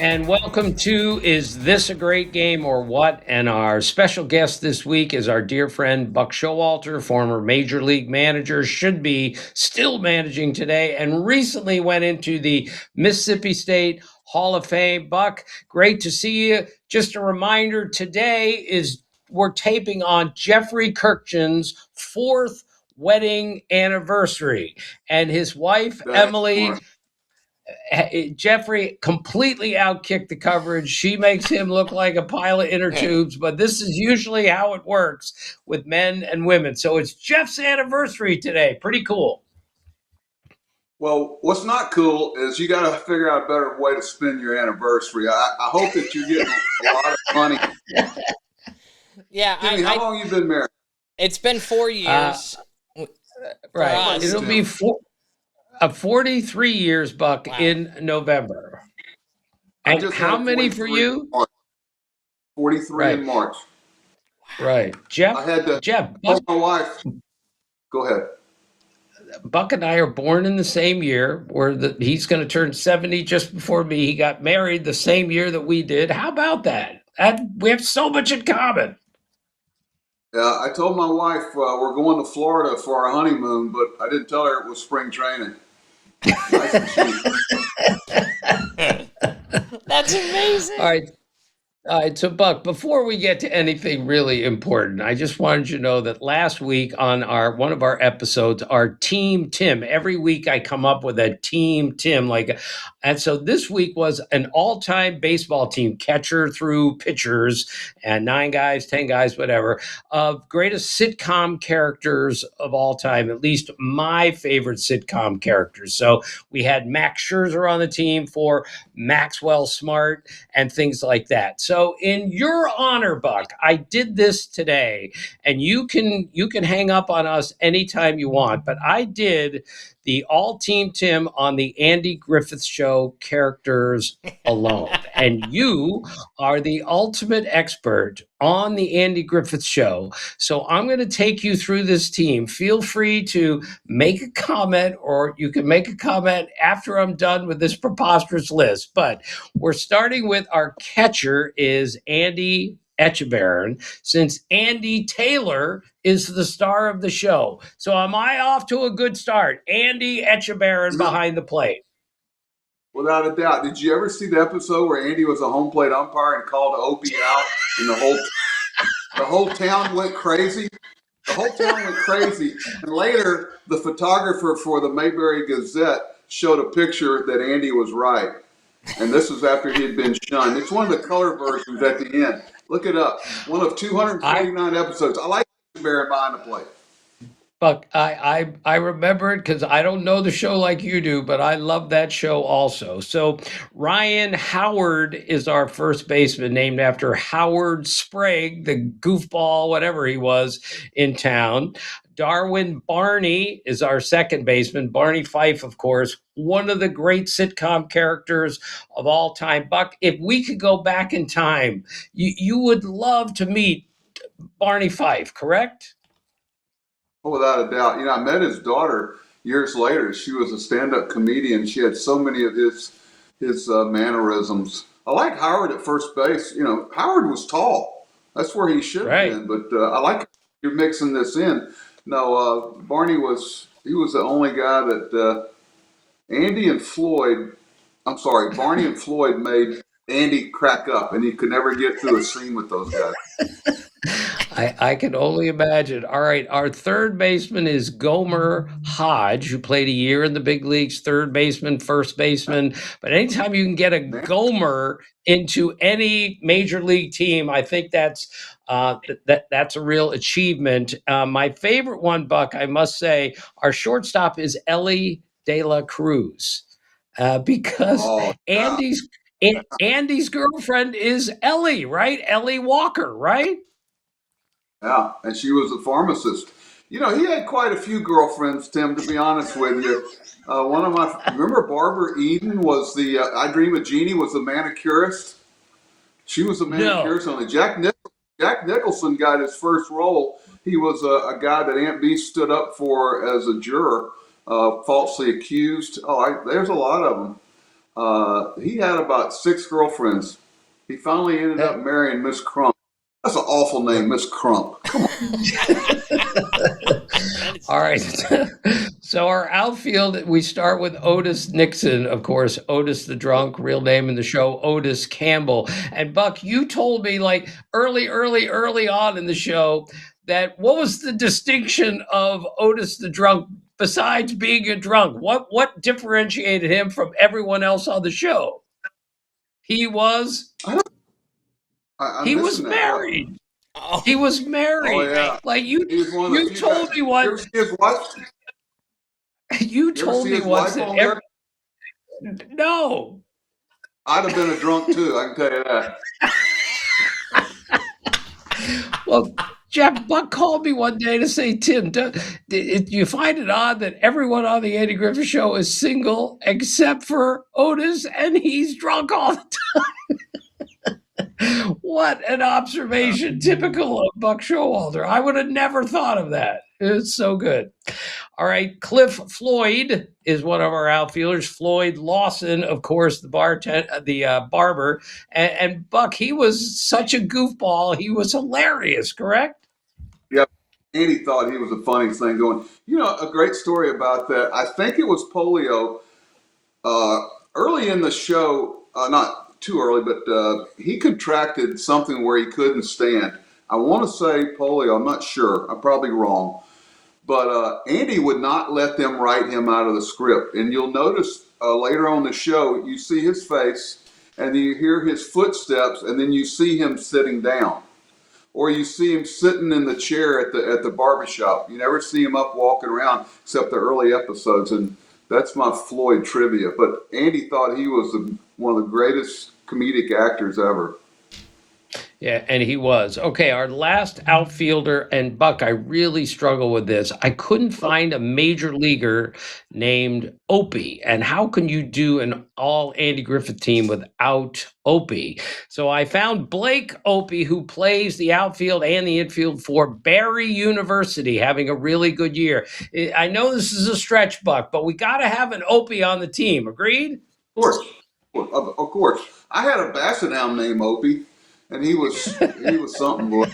And welcome to Is This a Great Game or What? And our special guest this week is our dear friend Buck Showalter, former major league manager, should be still managing today, and recently went into the Mississippi State Hall of Fame. Buck, great to see you. Just a reminder, today we're taping on Jeffrey Kirkchen's fourth wedding anniversary, and his wife, Emily. Jeffrey completely outkicked the coverage. She makes him look like a pile of inner tubes, but this is usually how it works with men and women. So it's Jeff's anniversary today. Pretty cool. Well, what's not cool is you got to figure out a better way to spend your anniversary. I hope that you're getting a lot of money. Yeah. Jimmy, how long have you been married? It's been 4 years. Right. It'll be 43 years, Buck, in November. And how many for you? 43 in March. Right. Jeff, I had to Jeff, tell my wife. Go ahead. Buck and I are born in the same year. He's going to turn 70 just before me. He got married the same year that we did. How about that? We have so much in common. Yeah, I told my wife we're going to Florida for our honeymoon, but I didn't tell her it was spring training. Nice and cheap. That's amazing. All right. So Buck, before we get to anything really important, I just wanted you to know that last week on one of our episodes, our Team Tim, every week I come up with a Team Tim, and so this week was an all-time baseball team, catcher through pitchers, and 9 guys, 10 guys, whatever, of greatest sitcom characters of all time, at least my favorite sitcom characters. So we had Max Scherzer on the team for Maxwell Smart and things like that. So in your honor, Buck, I did this today, and you can hang up on us anytime you want, but I did the all Team Tim on the Andy Griffith Show characters alone. And you are the ultimate expert on the Andy Griffith Show. So I'm going to take you through this team. Feel free to make a comment, or you can make a comment after I'm done with this preposterous list. But we're starting with our catcher is Andy Etchebarren, since Andy Taylor is the star of the show. So am I off to a good start? Andy Etchebarren behind the plate. Without a doubt. Did you ever see the episode where Andy was a home plate umpire and called Opie out, and the whole town went crazy? The whole town went crazy. And later, the photographer for the Mayberry Gazette showed a picture that Andy was right. And this was after he had been shunned. It's one of the color versions at the end. Look it up. One of 249 episodes. I like Barry behind the plate. Buck, I remember it because I don't know the show like you do, but I love that show also. So Ryan Howard is our first baseman, named after Howard Sprague, the goofball, whatever he was in town. Darwin Barney is our second baseman. Barney Fife, of course, one of the great sitcom characters of all time. Buck, if we could go back in time, you would love to meet Barney Fife, correct? Oh, without a doubt. I met his daughter years later. She was a stand-up comedian. She had so many of his mannerisms. I like Howard at first base. Howard was tall. That's where he should have been. But I like you're mixing this in. No, Barney was the only guy that Barney and Floyd made Andy crack up, and he could never get through a scene with those guys. I can only imagine. All right, our third baseman is Gomer Hodge, who played a year in the big leagues, third baseman, first baseman. But anytime you can get a Gomer into any major league team, I think that's a real achievement. My favorite one, Buck, I must say, our shortstop is Ellie De La Cruz, because Andy's girlfriend is Ellie, right? Ellie Walker, right? Yeah, and she was a pharmacist. He had quite a few girlfriends, Tim, to be honest with you. Remember Barbara Eden was the, I Dream of Jeannie was the manicurist? She was a manicurist only. Jack Nicholson got his first role. He was a guy that Aunt Bee stood up for as a juror, falsely accused. There's a lot of them. He had about 6 girlfriends. He finally ended up marrying Miss Crump. That's an awful name, Miss Crump. Come on. All right. So our outfield, we start with Otis Nixon, of course, Otis the drunk, real name in the show, Otis Campbell. And Buck, you told me like early on in the show that what was the distinction of Otis the drunk besides being a drunk? What differentiated him from everyone else on the show? He was I'm he was missing that. What? married. Oh, He was Oh, married. yeah. Like He was one of the you few told guys. me You ever once see his wife? you You ever told see me his once wife that on there? no. I'd have been a drunk too, I can tell you that. Well, Jeff Buck called me one day to say, Tim, do you find it odd that everyone on the Andy Griffith Show is single except for Otis, and he's drunk all the time? What an observation, typical of Buck Showalter. I would have never thought of that. It's so good. All right, Cliff Floyd is one of our outfielders. Floyd Lawson, of course, the barber, and Buck. He was such a goofball. He was hilarious. Correct? Yep. Andy thought he was the funniest thing going. You know, a great story about that. I think it was polio. Early in the show, not too early, but he contracted something where he couldn't stand. I want to say polio. I'm not sure. I'm probably wrong. But Andy would not let them write him out of the script. And you'll notice later on the show, you see his face and you hear his footsteps and then you see him sitting down. Or you see him sitting in the chair at the barbershop. You never see him up walking around except the early episodes. And that's my Floyd trivia. But Andy thought he was one of the greatest comedic actors ever. Yeah, and he was. Okay, our last outfielder, and Buck, I really struggle with this. I couldn't find a major leaguer named Opie. And how can you do an all Andy Griffith team without Opie? So I found Blake Opie, who plays the outfield and the infield for Barry University, having a really good year. I know this is a stretch, Buck, but we got to have an Opie on the team. Agreed? Of course. Of course. I had a basset hound named Opie, and he was something, boy.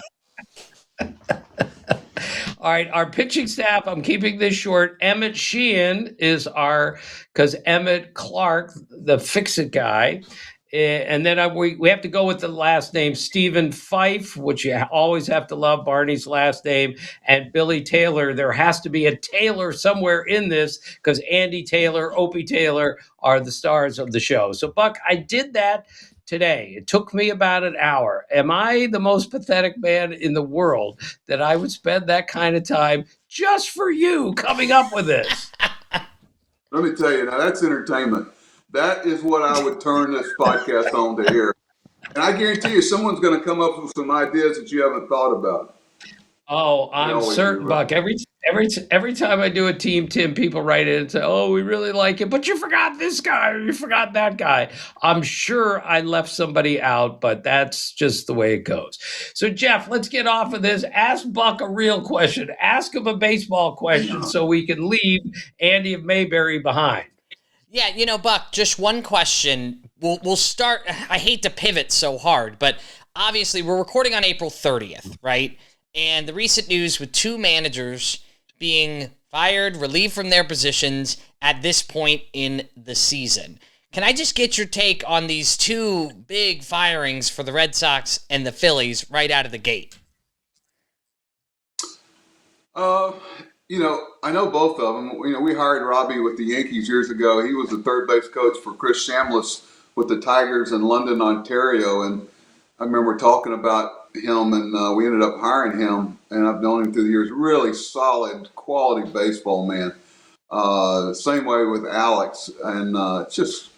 All right, our pitching staff, I'm keeping this short. Emmett Sheehan is because Emmett Clark, the fix-it guy. And then we have to go with the last name, Stephen Fife, which you always have to love, Barney's last name, and Billy Taylor. There has to be a Taylor somewhere in this because Andy Taylor, Opie Taylor are the stars of the show. So, Buck, I did that today. It took me about an hour. Am I the most pathetic man in the world that I would spend that kind of time just for you coming up with this? Let me tell you, now that's entertainment. That is what I would turn this podcast on to hear. And I guarantee you, someone's going to come up with some ideas that you haven't thought about. Oh, They I'm always certain, do, Buck. Every time I do a team, Tim, people write in and say, "Oh, we really like it, but you forgot this guy or you forgot that guy." I'm sure I left somebody out, but that's just the way it goes. So, Jeff, let's get off of this. Ask Buck a real question. Ask him a baseball question so we can leave Andy of Mayberry behind. Yeah, Buck, just one question. We'll start. I hate to pivot so hard, but obviously we're recording on April 30th, right? And the recent news with 2 managers being fired, relieved from their positions at this point in the season. Can I just get your take on these 2 big firings for the Red Sox and the Phillies right out of the gate? I know both of them. We hired Robbie with the Yankees years ago. He was the third base coach for Chris Shamlis with the Tigers in London, Ontario. And I remember talking about him, and we ended up hiring him. And I've known him through the years. Really solid, quality baseball man. Same way with Alex. And it's just,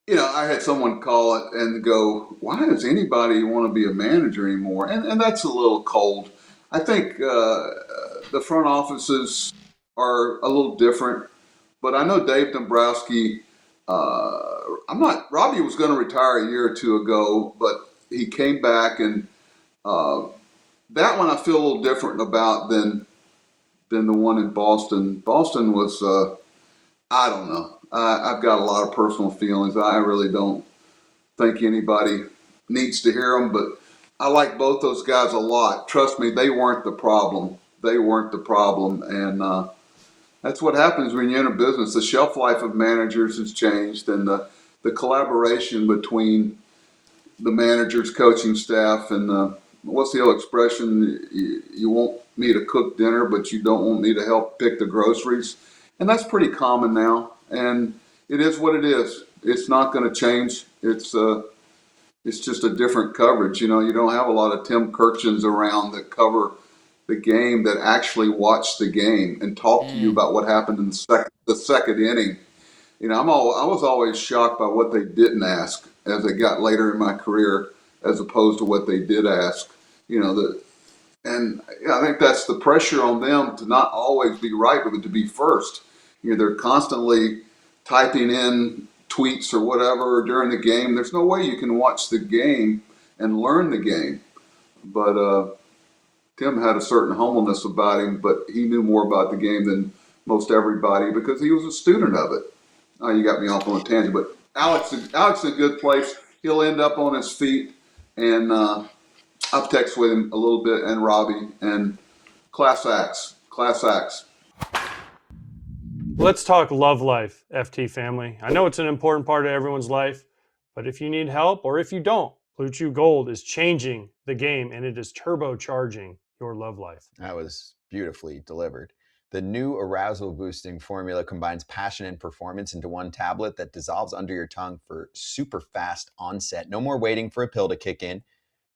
I had someone call it and go, why does anybody want to be a manager anymore? And that's a little cold. I think the front offices are a little different, but I know Dave Dombrowski. Robbie was going to retire a year or 2 ago, but he came back, and that one I feel a little different about than the one in Boston. Boston was, I don't know. I've got a lot of personal feelings. I really don't think anybody needs to hear them, but I like both those guys a lot. Trust me, they weren't the problem. They weren't the problem. And that's what happens when you're in a business. The shelf life of managers has changed, and the collaboration between the managers, coaching staff, and what's the old expression? You want me to cook dinner, but you don't want me to help pick the groceries. And that's pretty common now. And it is what it is. It's not going to change. It's just a different coverage. You know, you don't have a lot of Tim Kirchens around that cover the game, that actually watch the game and talk to you about what happened in the second inning. You know, I was always shocked by what they didn't ask as they got later in my career, as opposed to what they did ask. You know, and I think that's the pressure on them to not always be right, but to be first. You know, they're constantly typing in tweets or whatever during the game. There's no way you can watch the game and learn the game. But Tim had a certain humbleness about him, but he knew more about the game than most everybody because he was a student of it. Oh, you got me off on a tangent, but Alex is in a good place. He'll end up on his feet, and I've texted with him a little bit, and Robbie, and class acts. Let's talk love life, FT family. I know it's an important part of everyone's life, but if you need help or if you don't, Blue Chew Gold is changing the game, and it is turbocharging your love life. That was beautifully delivered. The new arousal-boosting formula combines passion and performance into one tablet that dissolves under your tongue for super fast onset. No more waiting for a pill to kick in.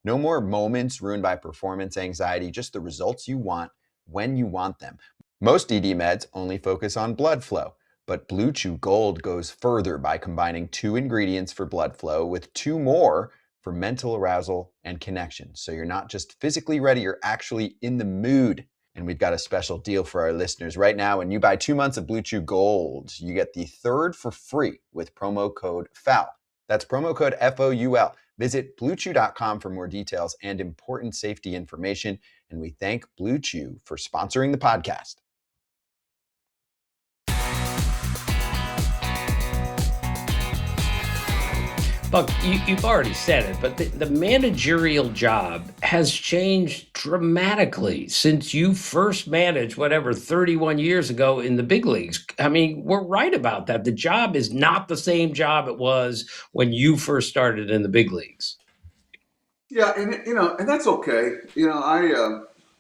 No more moments ruined by performance anxiety. Just the results you want when you want them. Most ED meds only focus on blood flow, but Blue Chew Gold goes further by combining 2 ingredients for blood flow with 2 more for mental arousal and connection. So you're not just physically ready, you're actually in the mood. And we've got a special deal for our listeners right now. When you buy 2 months of Blue Chew Gold, you get the 3rd for free with promo code FOUL. That's promo code FOUL. Visit BlueChew.com for more details and important safety information. And we thank Blue Chew for sponsoring the podcast. Buck, you've already said it, but the managerial job has changed dramatically since you first managed, 31 years ago in the big leagues. I mean, we're right about that. The job is not the same job it was when you first started in the big leagues. Yeah, and that's okay.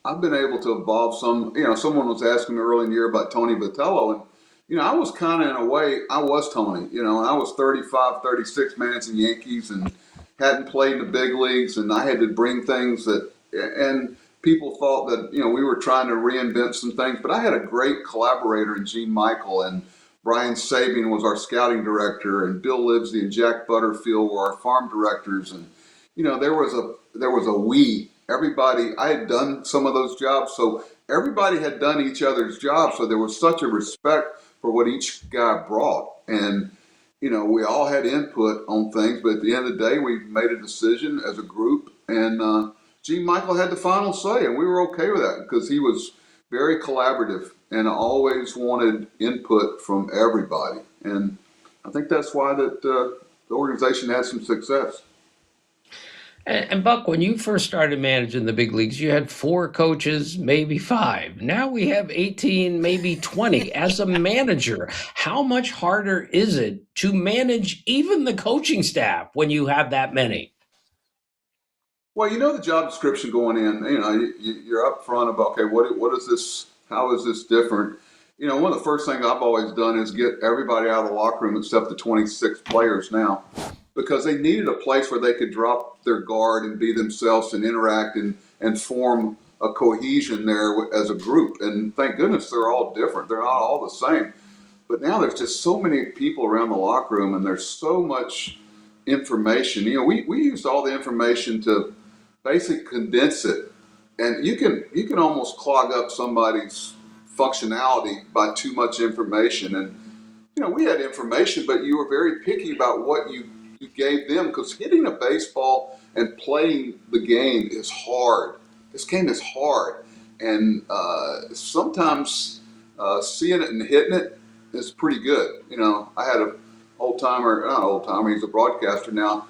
I've been able to evolve some. Someone was asking me early in the year about Tony Vitello, and I was kind of, in a way, I was Tony. And I was 35, 36, managing Yankees, and hadn't played in the big leagues, and I had to bring things and people thought that we were trying to reinvent some things, but I had a great collaborator in Gene Michael, and Brian Sabian was our scouting director, and Bill Livesey and Jack Butterfield were our farm directors, and there was a we. Everybody, I had done some of those jobs, so everybody had done each other's jobs, so there was such a respect for what each guy brought. And, we all had input on things, but at the end of the day, we made a decision as a group, and Gene Michael had the final say, and we were okay with that because he was very collaborative and always wanted input from everybody. And I think that's why the organization had some success. And Buck, when you first started managing the big leagues, you had 4 coaches, maybe 5. Now we have 18, maybe 20. As a manager, how much harder is it to manage even the coaching staff when you have that many? Well, the job description going in, you're up front about, okay, what is this? How is this different? One of the first things I've always done is get everybody out of the locker room except the 26 players now, because they needed a place where they could drop their guard and be themselves and interact and form a cohesion there as a group. And thank goodness they're all different. They're not all the same. But now there's just so many people around the locker room, and there's so much information. We used all the information to basically condense it. And you can almost clog up somebody's functionality by too much information. And, we had information, but you were very picky about what you gave them, because hitting a baseball and playing the game is hard. This game is hard. And sometimes seeing it and hitting it is pretty good. You know, I had a not old timer, he's a broadcaster now,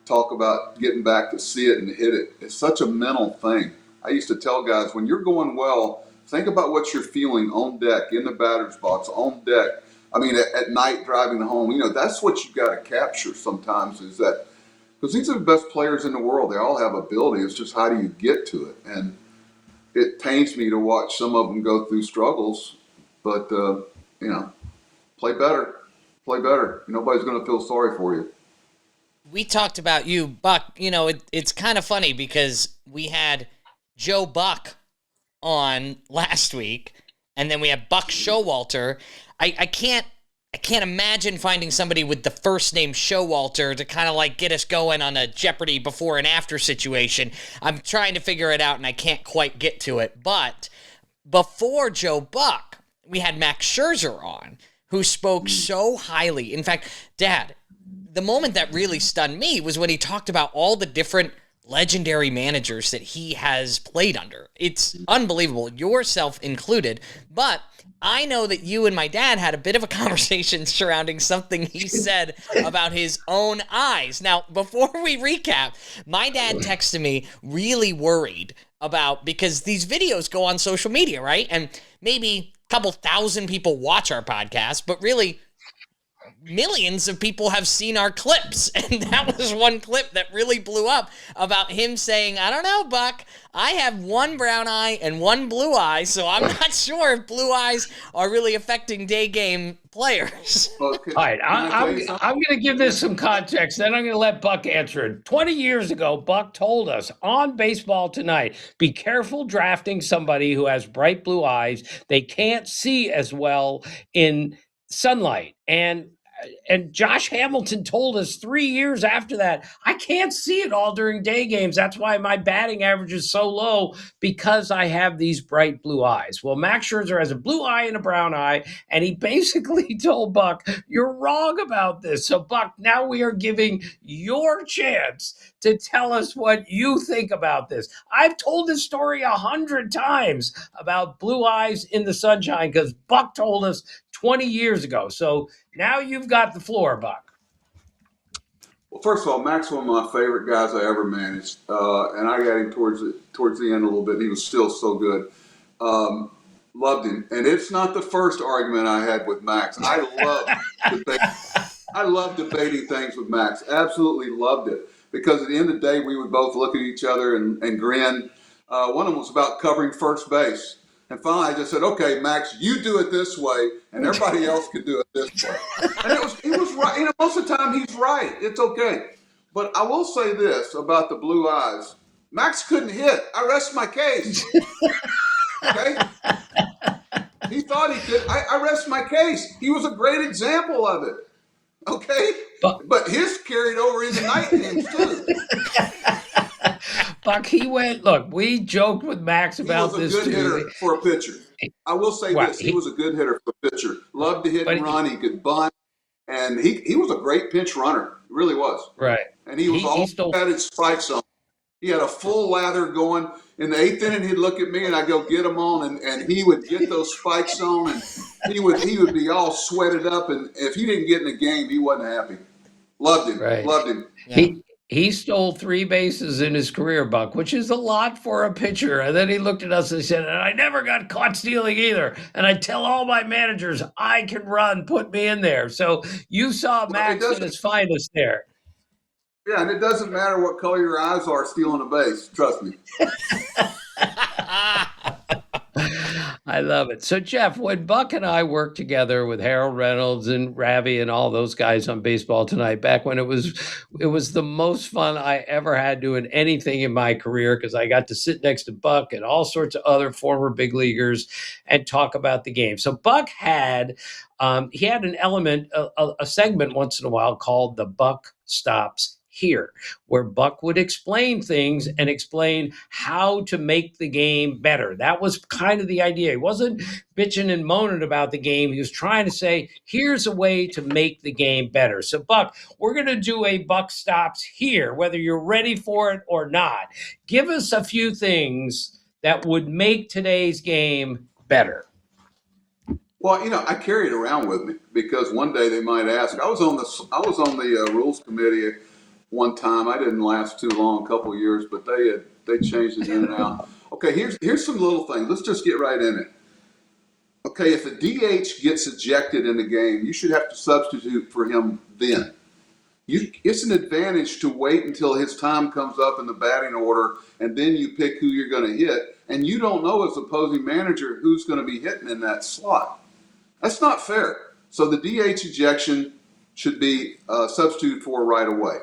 talk about getting back to see it and hit it. It's such a mental thing. I used to tell guys, when you're going well, think about what you're feeling on deck, in the batter's box, on deck. I mean, at night driving home, you know, that's what you got to capture sometimes, is that, because these are the best players in the world. They all have ability. It's just, how do you get to it? And it pains me to watch some of them go through struggles, but, you know, play better. Play better. Nobody's going to feel sorry for you. We talked about you, Buck. You know, it's kind of funny because we had Joe Buck on last week, and then we have Buck Showalter. I can't imagine finding somebody with the first name Showalter to kind of like get us going on a Jeopardy before and after situation. I'm trying to figure it out, and I can't quite get to it. But before Joe Buck, we had Max Scherzer on, who spoke so highly. In fact, Dad, the moment that really stunned me was when he talked about all the different legendary managers that he has played under. It's unbelievable, yourself included. But I know that you and my dad had a bit of a conversation surrounding something he said about his own eyes. Now, before we recap, my dad texted me really worried about, because these videos go on social media, right? And maybe a couple thousand people watch our podcast, but really millions of people have seen our clips. And that was one clip that really blew up about him saying, I don't know, Buck, I have one brown eye and one blue eye, so I'm not sure if blue eyes are really affecting day game players. All right, I'm going to give this some context, then I'm going to let Buck answer it. 20 years ago, Buck told us on Baseball Tonight, be careful drafting somebody who has bright blue eyes. They can't see as well in sunlight. And Josh Hamilton told us 3 years after that, I can't see it all during day games. That's why my batting average is so low, because I have these bright blue eyes. Well, Max Scherzer has a blue eye and a brown eye, and he basically told Buck, you're wrong about this. So, Buck, now we are giving your chance to tell us what you think about this. I've told this story 100 times about blue eyes in the sunshine because Buck told us 20 years ago. So now you've got the floor, Buck. Well, first of all, Max, one of my favorite guys I ever managed, and I got him towards the end a little bit. He was still so good. Loved him, and it's not the first argument I had with Max. I love debating things with Max. Absolutely loved it, because at the end of the day, we would both look at each other and grin. One of them was about covering first base. And finally, I just said, okay, Max, you do it this way, and everybody else can do it this way. And he was right. You know, most of the time, he's right. It's okay. But I will say this about the blue eyes. Max couldn't hit. I rest my case. Okay? He thought he could. I rest my case. He was a great example of it. Okay? But his carried over into night games, too. Buck, we joked with Max about this too. He was a good hitter for a pitcher. I will say this. He was a good hitter for a pitcher. Loved to hit and run. He could bunt. And he was a great pinch runner. He really was. Right. And he had his strike zone. He had a full lather going. In the 8th inning, he'd look at me and I'd go get him on, and he would get those spikes on, and he would be all sweated up. And if he didn't get in the game, he wasn't happy. Loved him. Right. Loved him. Yeah. He stole 3 bases in his career, Buck, which is a lot for a pitcher. And then he looked at us and he said, and I never got caught stealing either. And I tell all my managers, I can run, put me in there. So you saw Max at his finest there. Yeah, and it doesn't matter what color your eyes are stealing a base. Trust me. I love it. So, Jeff, when Buck and I worked together with Harold Reynolds and Ravi and all those guys on Baseball Tonight, back when it was the most fun I ever had doing anything in my career, because I got to sit next to Buck and all sorts of other former big leaguers and talk about the game. So Buck had he had an element, a segment once in a while called The Buck Stops Here, where Buck would explain things and explain how to make the game better. That was kind of the idea. He wasn't bitching and moaning about the game. He was trying to say, here's a way to make the game better. So, Buck, we're going to do a Buck Stops Here, whether you're ready for it or not. Give us a few things that would make today's game better. Well, I carry it around with me because one day they might ask. I was on the rules committee one time. I didn't last too long, a couple of years, but they changed it in and out. Okay, here's some little things. Let's just get right in it. Okay, if a DH gets ejected in the game, you should have to substitute for him then. It's an advantage to wait until his time comes up in the batting order, and then you pick who you're going to hit. And you don't know as opposing manager who's going to be hitting in that slot. That's not fair. So the DH ejection should be substituted for right away.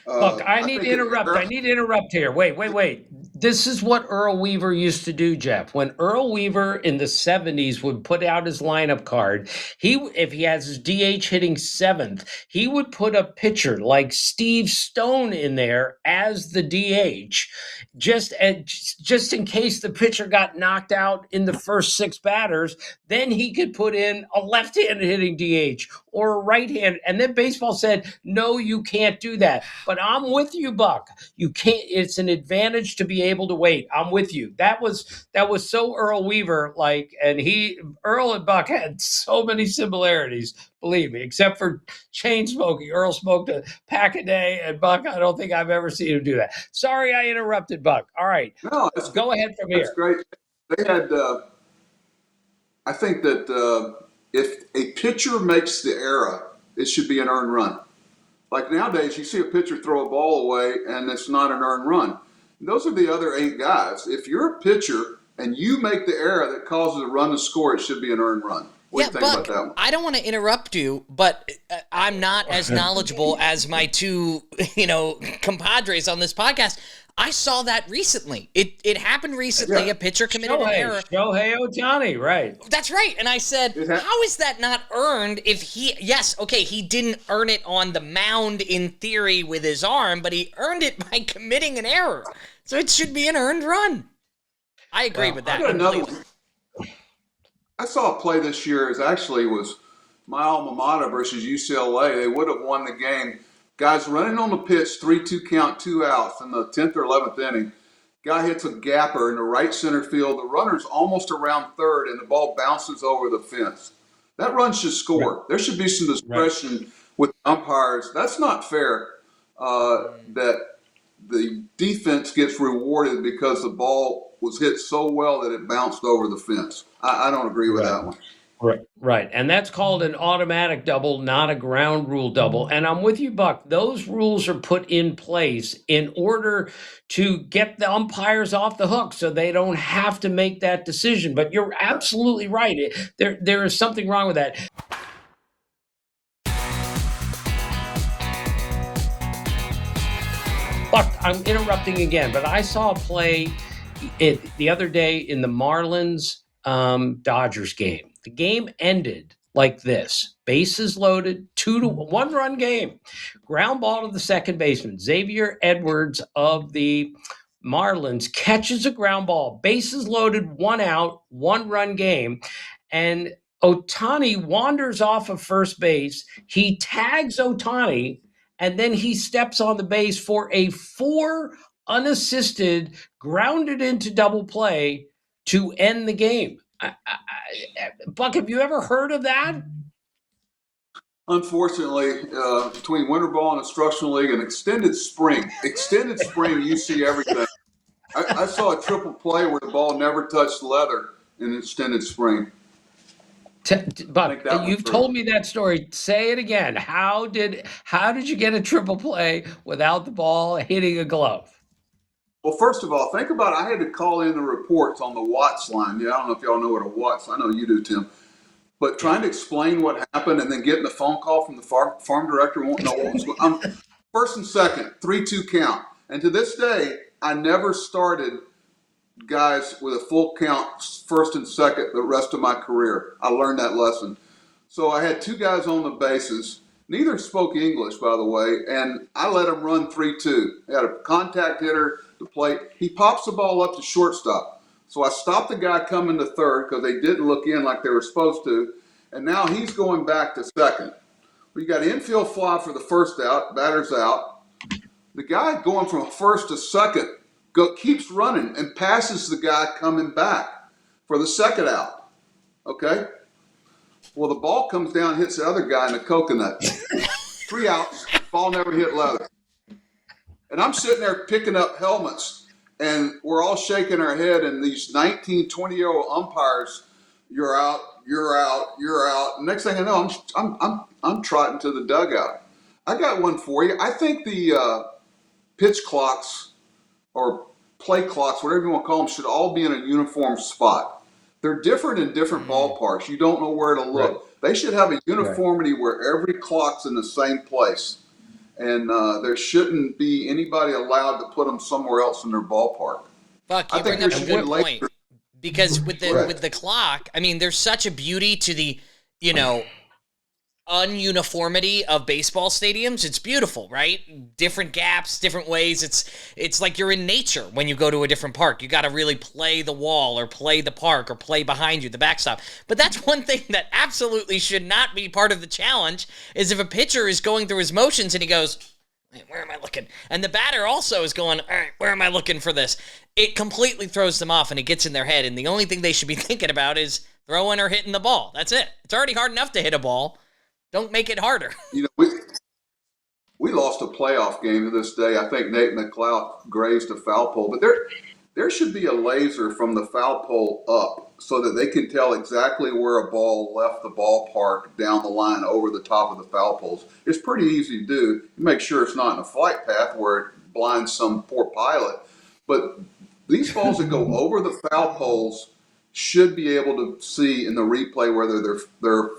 Look, I need to interrupt here. Wait. This is what Earl Weaver used to do, Jeff. When Earl Weaver in the 70s would put out his lineup card, if he has his DH hitting 7th, he would put a pitcher like Steve Stone in there as the DH, just in case the pitcher got knocked out in the first 6 batters. Then he could put in a left-handed hitting DH or a right-handed. And then baseball said, no, you can't do that. But I'm with you, Buck. You can't. It's an advantage to be able to wait. I'm with you. That was so Earl Weaver like, and Earl and Buck had so many similarities. Believe me, except for chain smoking. Earl smoked a pack a day, and Buck, I don't think I've ever seen him do that. Sorry, I interrupted, Buck. All right, no, go ahead from here. That's great. They had. I think that if a pitcher makes the error, it should be an earned run. Like nowadays, you see a pitcher throw a ball away, and it's not an earned run. Those are the other 8 guys. If you're a pitcher and you make the error that causes a run to score, it should be an earned run. What do you think about that one? I don't want to interrupt you, but I'm not as knowledgeable as my 2, compadres on this podcast. I saw that recently. It happened recently. Yeah. A pitcher committed an error. Shohei Ohtani, right. That's right. And I said, how is that not earned if he didn't earn it on the mound in theory with his arm, but he earned it by committing an error. So it should be an earned run. I agree with that. I got another one. I saw a play this year. It was my alma mater versus UCLA. They would have won the game. Guys running on the pitch, 3-2 count, 2 outs in the 10th or 11th inning. Guy hits a gapper in the right center field. The runner's almost around third, and the ball bounces over the fence. That run should score. Right. There should be some discretion with umpires. That's not fair that the defense gets rewarded because the ball was hit so well that it bounced over the fence. I don't agree with that one. Right. And that's called an automatic double, not a ground rule double. And I'm with you, Buck. Those rules are put in place in order to get the umpires off the hook so they don't have to make that decision. But you're absolutely right. There is something wrong with that. Buck, I'm interrupting again, but I saw a play the other day in the Marlins Dodgers game. The game ended like this: bases loaded, 2-1 run game. Ground ball to the second baseman. Xavier Edwards of the Marlins catches a ground ball. Bases loaded, 1 out, 1 run game. And Ohtani wanders off of first base. He tags Ohtani, and then he steps on the base for a 4 unassisted, grounded into double play to end the game. Buck, have you ever heard of that? Unfortunately, between winter ball and instructional league and extended spring, you see everything. I saw a triple play where the ball never touched leather in extended spring. Buck, you've told me that story. Say it again. How did you get a triple play without the ball hitting a glove? Well, first of all, think about it. I had to call in the reports on the Watts line. Yeah, I don't know if y'all know what a Watts. I know you do, Tim. But trying to explain what happened and then getting a phone call from the farm director won't know what was going on. First and second, 3-2 count. And to this day, I never started guys with a full count first and second the rest of my career. I learned that lesson. So I had 2 guys on the bases. Neither spoke English, by the way, and I let them run 3-2. They had a contact hitter to plate. He pops the ball up to shortstop. So I stopped the guy coming to third because they didn't look in like they were supposed to, and now he's going back to second. We got infield fly for the first out, batter's out. The guy going from first to second keeps running and passes the guy coming back for the second out. Okay? Well, the ball comes down, hits the other guy in the coconut. 3 outs, ball never hit leather. And I'm sitting there picking up helmets, and we're all shaking our head, and these 19, 20-year-old umpires, you're out, you're out, you're out. And next thing I know, I'm trotting to the dugout. I got one for you. I think the pitch clocks or play clocks, whatever you want to call them, should all be in a uniform spot. They're different in different ballparks. You don't know where to look. Right. They should have a uniformity where every clock's in the same place. And there shouldn't be anybody allowed to put them somewhere else in their ballpark. Fuck, I you think bring there up a should be good point. Because with Right. the clock, I mean, there's such a beauty to the, ununiformity of baseball stadiums. It's beautiful, right? Different gaps, different ways. It's like you're in nature when you go to a different park. You got to really play the wall or play the park or play behind you, the backstop. But that's one thing that absolutely should not be part of the challenge is if a pitcher is going through his motions and he goes, where am I looking? And the batter also is going, all right, where am I looking for this? It completely throws them off and it gets in their head. And the only thing they should be thinking about is throwing or hitting the ball. That's it. It's already hard enough to hit a ball. Don't make it harder. We lost a playoff game to this day. I think Nate McLeod grazed a foul pole, but there should be a laser from the foul pole up so that they can tell exactly where a ball left the ballpark down the line over the top of the foul poles. It's pretty easy to do. You make sure it's not in a flight path where it blinds some poor pilot. But these balls that go over the foul poles should be able to see in the replay whether they're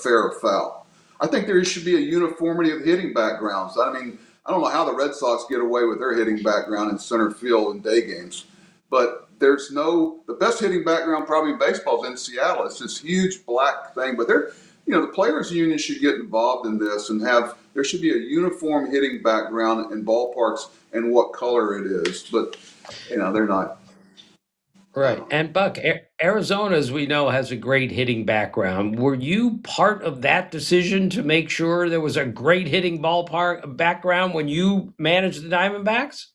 fair or foul. I think there should be a uniformity of hitting backgrounds. I mean, I don't know how the Red Sox get away with their hitting background in center field in day games, but the best hitting background probably in baseball is in Seattle. It's this huge black thing, but the players union should get involved in this and there should be a uniform hitting background in ballparks and what color it is, but they're not. Right. And Buck, Arizona, as we know, has a great hitting background. Were you part of that decision to make sure there was a great hitting ballpark background when you managed the Diamondbacks?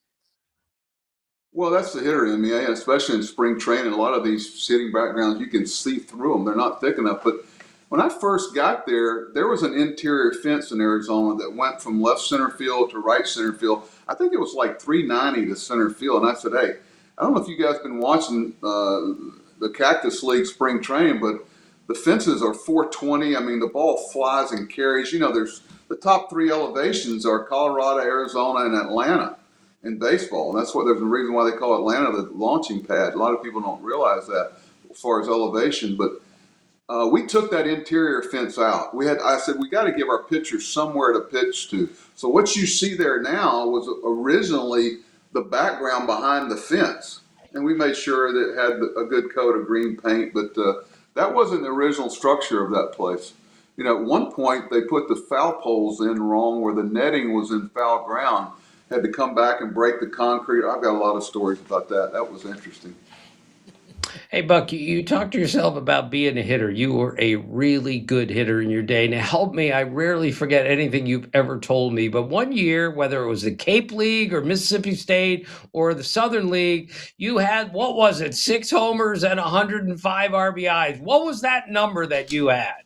Well, that's the hitter in me, especially in spring training. A lot of these hitting backgrounds, you can see through them. They're not thick enough. But when I first got there was an interior fence in Arizona that went from left center field to right center field. I think it was like 390 to center field. And I said, hey, I don't know if you guys have been watching the Cactus League spring training, but the fences are 420. I mean, the ball flies and carries. There's the top three elevations are Colorado, Arizona, and Atlanta in baseball. And there's a reason why they call Atlanta the launching pad. A lot of people don't realize that as far as elevation, but we took that interior fence out. I said, we got to give our pitchers somewhere to pitch to. So what you see there now was originally the background behind the fence. And we made sure that it had a good coat of green paint, but that wasn't the original structure of that place. At one point they put the foul poles in wrong where the netting was in foul ground. Had to come back and break the concrete. I've got a lot of stories about that. That was interesting. Hey, Buck, you talked to yourself about being a hitter. You were a really good hitter in your day. Now, help me, I rarely forget anything you've ever told me. But one year, whether it was the Cape League or Mississippi State or the Southern League, you had, 6 homers and 105 RBIs. What was that number that you had?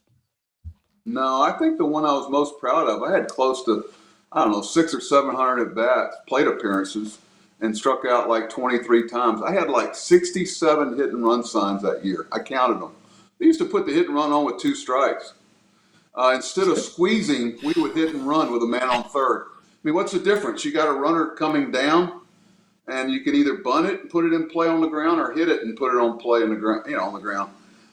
No, I think the one I was most proud of, I had close to, 600 or 700 at bats, plate appearances, and struck out like 23 times. I had like 67 hit and run signs that year. I counted them. They used to put the hit and run on with 2 strikes. Instead of squeezing, we would hit and run with a man on third. I mean, what's the difference? You got a runner coming down, and you can either bunt it and put it in play on the ground, or hit it and put it on play in the ground, on the ground.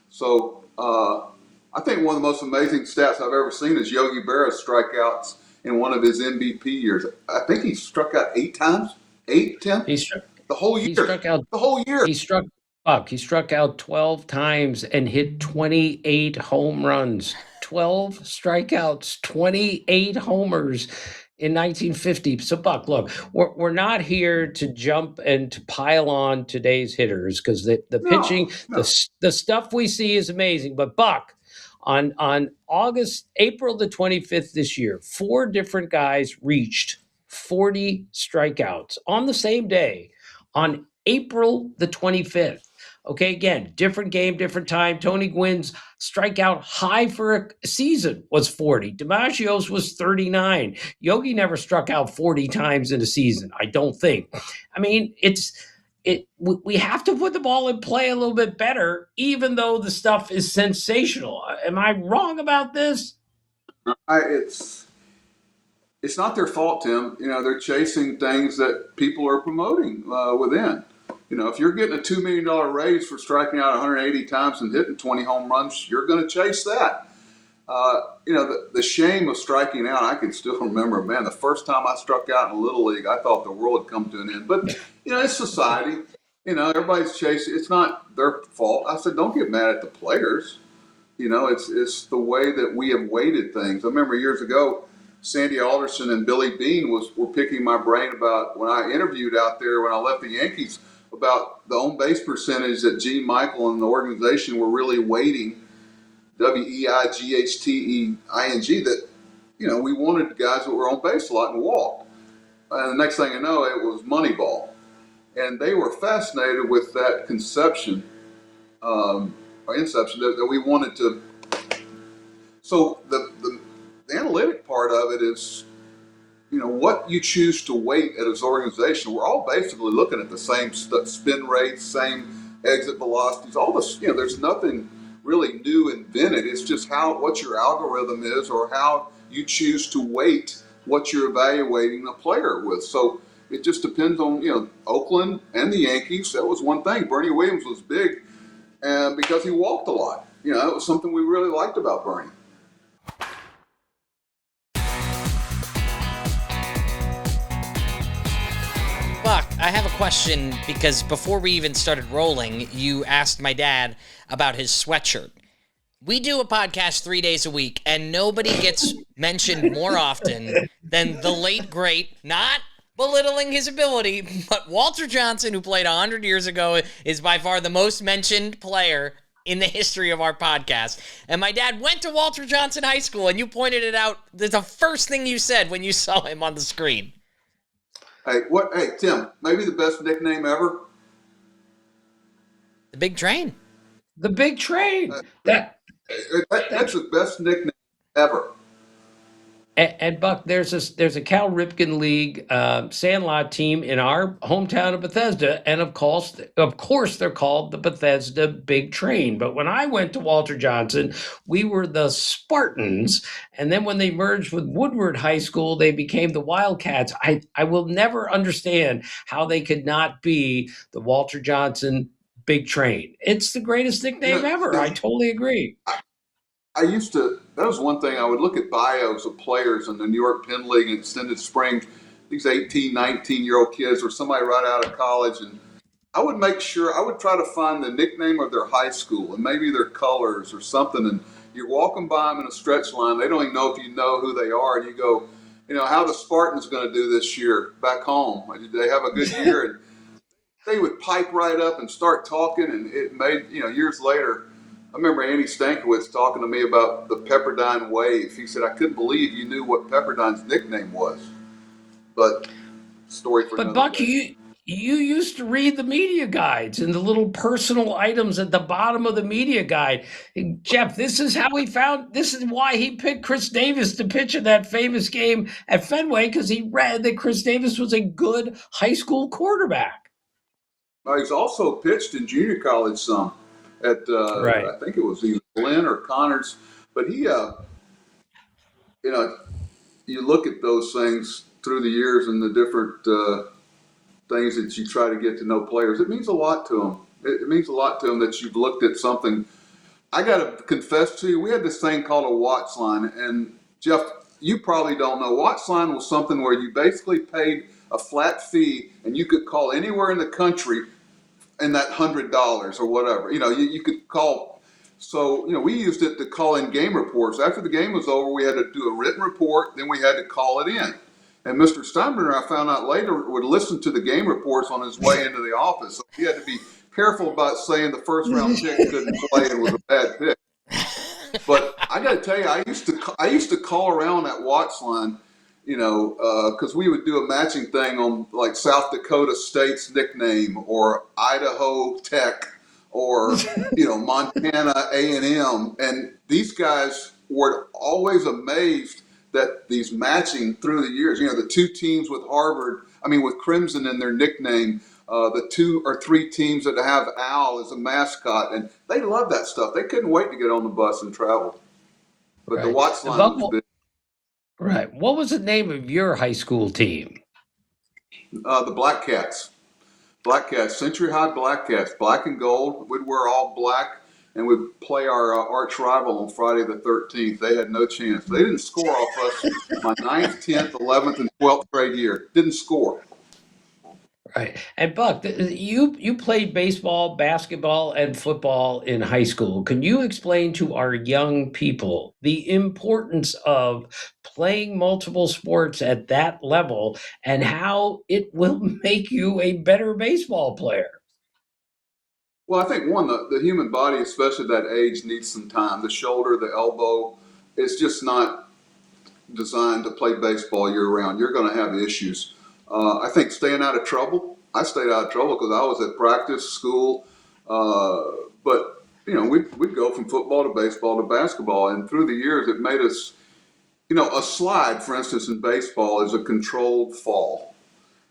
So I think one of the most amazing stats I've ever seen is Yogi Berra's strikeouts in one of his MVP years. I think he struck out 8 times. 8, 10? The whole year. He struck out the whole year. He struck out 12 times and hit 28 home runs. 12 strikeouts, 28 homers in 1950. So, Buck, look, we're not here to jump and to pile on today's hitters because the pitching, No. the stuff we see is amazing. But, Buck, on April the 25th this year, 4 different guys reached 40 strikeouts on the same day, on April the 25th. Okay, again, different game, different time. Tony Gwynn's strikeout high for a season was 40. DiMaggio's was 39. Yogi never struck out 40 times in a season, I don't think. I mean, we have to put the ball in play a little bit better, even though the stuff is sensational. Am I wrong about this? It's not their fault, Tim. They're chasing things that people are promoting within. If you're getting a $2 million raise for striking out 180 times and hitting 20 home runs, you're going to chase that. The shame of striking out, I can still remember, man, the first time I struck out in a Little League, I thought the world had come to an end. But, it's society. Everybody's chasing. It's not their fault. I said, don't get mad at the players. It's the way that we have weighted things. I remember years ago, Sandy Alderson and Billy Beane were picking my brain about when I interviewed out there when I left the Yankees about the on base percentage that Gene Michael and the organization were really weighting, WEIGHTEING, that we wanted guys that were on base a lot and walked. And the next thing I know, it was Moneyball, and they were fascinated with that conception, or inception that we wanted to. So the analytic part of it is, what you choose to weight at his organization. We're all basically looking at the same spin rates, same exit velocities, all this. There's nothing really new invented. It's just what your algorithm is, or how you choose to weight what you're evaluating a player with. So it just depends on, Oakland and the Yankees. That was one thing. Bernie Williams was big, and because he walked a lot. That was something we really liked about Bernie. Buck, I have a question because before we even started rolling, you asked my dad about his sweatshirt. We do a podcast 3 days a week, and nobody gets mentioned more often than the late, great, not belittling his ability, but Walter Johnson, who played 100 years ago, is by far the most mentioned player in the history of our podcast. And my dad went to Walter Johnson High School, and you pointed it out. That's the first thing you said when you saw him on the screen. Hey, Tim, maybe the best nickname ever? The Big Train. The Big Train. That's the best nickname ever. And Buck, there's a Cal Ripken League Sandlot team in our hometown of Bethesda, and of course they're called the Bethesda Big Train. But when I went to Walter Johnson, we were the Spartans, and then when they merged with Woodward High School, they became the Wildcats. I will never understand how they could not be the Walter Johnson Big Train. It's the greatest nickname ever. I totally agree. That was one thing, I would look at bios of players in the New York Penn League and Extended Spring, these 18, 19-year-old kids or somebody right out of college, and I would try to find the nickname of their high school and maybe their colors or something, and you're walking by them in a stretch line, they don't even know if you know who they are, and you go, how the Spartans going to do this year back home? Did they have a good year? And they would pipe right up and start talking, and it made, years later, I remember Andy Stankiewicz talking to me about the Pepperdine Wave. He said, I couldn't believe you knew what Pepperdine's nickname was. But story for another Buck, day. you used to read the media guides and the little personal items at the bottom of the media guide. Jeff, this is why he picked Chris Davis to pitch in that famous game at Fenway, because he read that Chris Davis was a good high school quarterback. He's also pitched in junior college some. At right. I think it was either Glenn or Connors, but he, you look at those things through the years and the different things that you try to get to know players. It means a lot to them. It means a lot to them that you've looked at something. I got to confess to you, we had this thing called a watch line, and Jeff, you probably don't know. Watch line was something where you basically paid a flat fee, and you could call anywhere in the country. And that $100 or whatever, you could call. So, we used it to call in game reports. After the game was over, we had to do a written report. Then we had to call it in. And Mr. Steinbrenner, I found out later, would listen to the game reports on his way into the office. So he had to be careful about saying the first round pick couldn't play and was a bad pick. But I got to tell you, I used to call around that watch line, because we would do a matching thing on like South Dakota State's nickname or Idaho Tech or Montana A&M, and these guys were always amazed that these matching through the years. The two teams with with Crimson in their nickname, the 2 or 3 teams that have Al as a mascot, and they love that stuff. They couldn't wait to get on the bus and travel. But the Right. watch line was big. Right. What was the name of your high school team? The Black Cats. Black Cats, Century High Black Cats, black and gold. We'd wear all black, and we'd play our arch rival on Friday the 13th. They had no chance. They didn't score off us my 9th, 10th, 11th, and 12th grade year. Didn't score. Right. And Buck, you played baseball, basketball, and football in high school. Can you explain to our young people the importance of playing multiple sports at that level and how it will make you a better baseball player? Well, I think the human body, especially at that age, needs some time. The shoulder, the elbow, it's just not designed to play baseball year round. You're going to have issues. I think staying out of trouble. I stayed out of trouble because I was at practice, school, but we'd go from football to baseball to basketball, and through the years, it made us. A slide, for instance, in baseball is a controlled fall.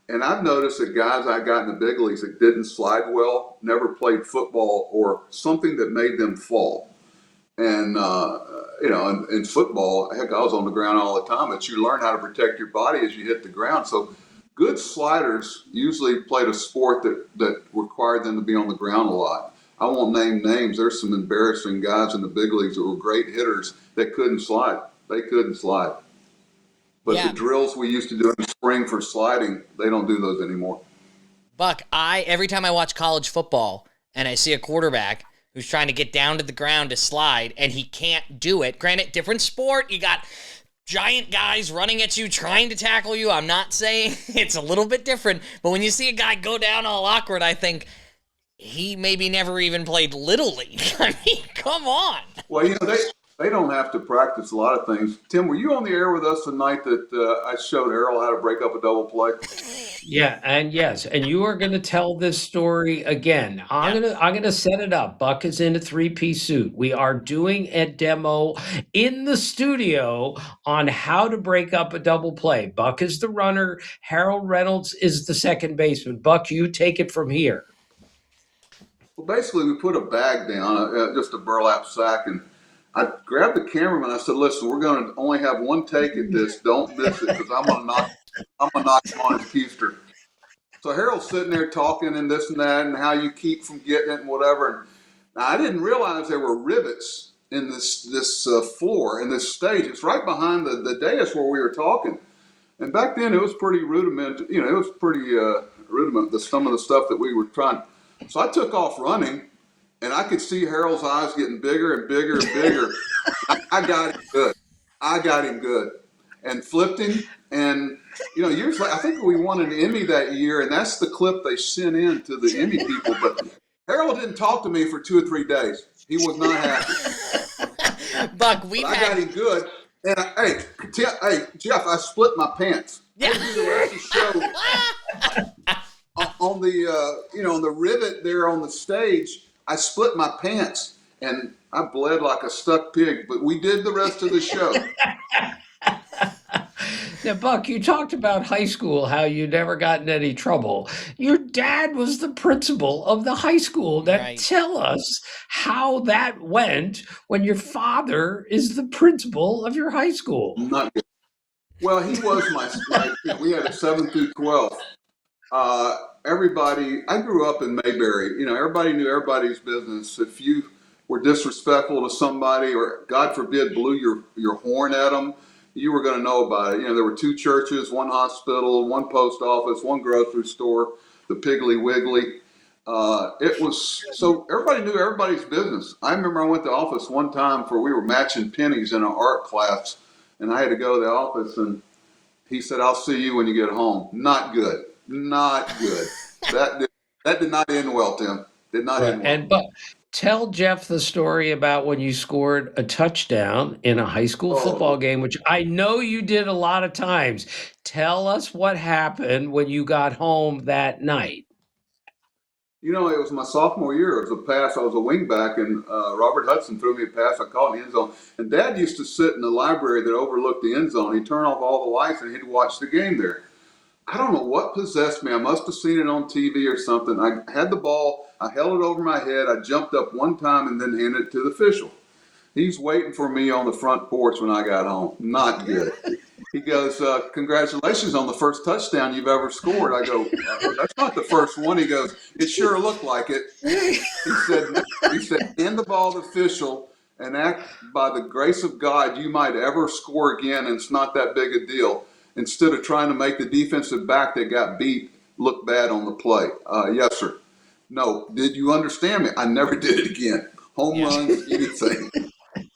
And I've noticed that guys I got in the big leagues that didn't slide well never played football or something that made them fall. And, in football, heck, I was on the ground all the time, but you learn how to protect your body as you hit the ground. So good sliders usually played a sport that required them to be on the ground a lot. I won't name names. There's some embarrassing guys in the big leagues that were great hitters that couldn't slide. They couldn't slide. But the drills we used to do in the spring for sliding, they don't do those anymore. Buck, every time I watch college football and I see a quarterback who's trying to get down to the ground to slide and he can't do it. Granted, different sport. You got giant guys running at you, trying to tackle you. I'm not saying it's a little bit different, but when you see a guy go down all awkward, I think he maybe never even played Little League. I mean, come on. Well, they don't have to practice a lot of things. Tim, were you on the air with us the night that I showed Errol how to break up a double play? Yeah, and yes, and you are going to tell this story again. I'm gonna set it up. Buck is in a 3-piece suit. We are doing a demo in the studio on how to break up a double play. Buck is the runner. Harold Reynolds is the second baseman. Buck, you take it from here. Well, basically, we put a bag down, just a burlap sack, and I grabbed the cameraman. I said, "Listen, we're going to only have one take at this. Don't miss it, because I'm gonna knock him on his keister." So Harold's sitting there talking and this and that, and how you keep from getting it and whatever. And now, I didn't realize there were rivets in this floor in this stage. It's right behind the dais where we were talking. And back then, it was pretty rudiment. It was pretty rudiment. Some of the stuff that we were trying. So I took off running. And I could see Harold's eyes getting bigger and bigger and bigger. I got him good. And flipped him. And, years later, I think we won an Emmy that year, and that's the clip they sent in to the Emmy people. But Harold didn't talk to me for 2 or 3 days. He was not happy. Buck, I got him good. And, hey, Jeff, I split my pants. Yeah. I do the rest of the show on the rivet there on the stage. I split my pants, and I bled like a stuck pig, but we did the rest of the show. Now, Buck, you talked about high school, how you never got in any trouble. Your dad was the principal of the high school. Now, Right. Tell us how that went when your father is the principal of your high school. Not good. Well, he was we had a 7 through 12. I grew up in Mayberry. Everybody knew everybody's business. If you were disrespectful to somebody, or God forbid, blew your horn at them, you were going to know about it. There were 2 churches, 1 hospital, 1 post office, 1 grocery store, the Piggly Wiggly. So everybody knew everybody's business. I remember I went to the office one time we were matching pennies in an art class, and I had to go to the office, and he said, "I'll see you when you get home." Not good. Not good. That did not end well, Tim. Did not end well. And Buck, tell Jeff the story about when you scored a touchdown in a high school football game, which I know you did a lot of times. Tell us what happened when you got home that night. You know, it was my sophomore year. It was a pass. I was a wingback, and Robert Hudson threw me a pass. I caught in the end zone. And Dad used to sit in the library that overlooked the end zone. He'd turn off all the lights, and he'd watch the game there. I don't know what possessed me. I must have seen it on TV or something. I had the ball. I held it over my head. I jumped up one time and then handed it to the official. He's waiting for me on the front porch when I got home. Not good. He goes, congratulations on the first touchdown you've ever scored. I go, that's not the first one. He goes, it sure looked like it. He said, hand the ball to the official and act by the grace of God you might ever score again, and it's not that big a deal, instead of trying to make the defensive back that got beat look bad on the play. Yes, sir. No. Did you understand me? I never did it again. Home runs, anything.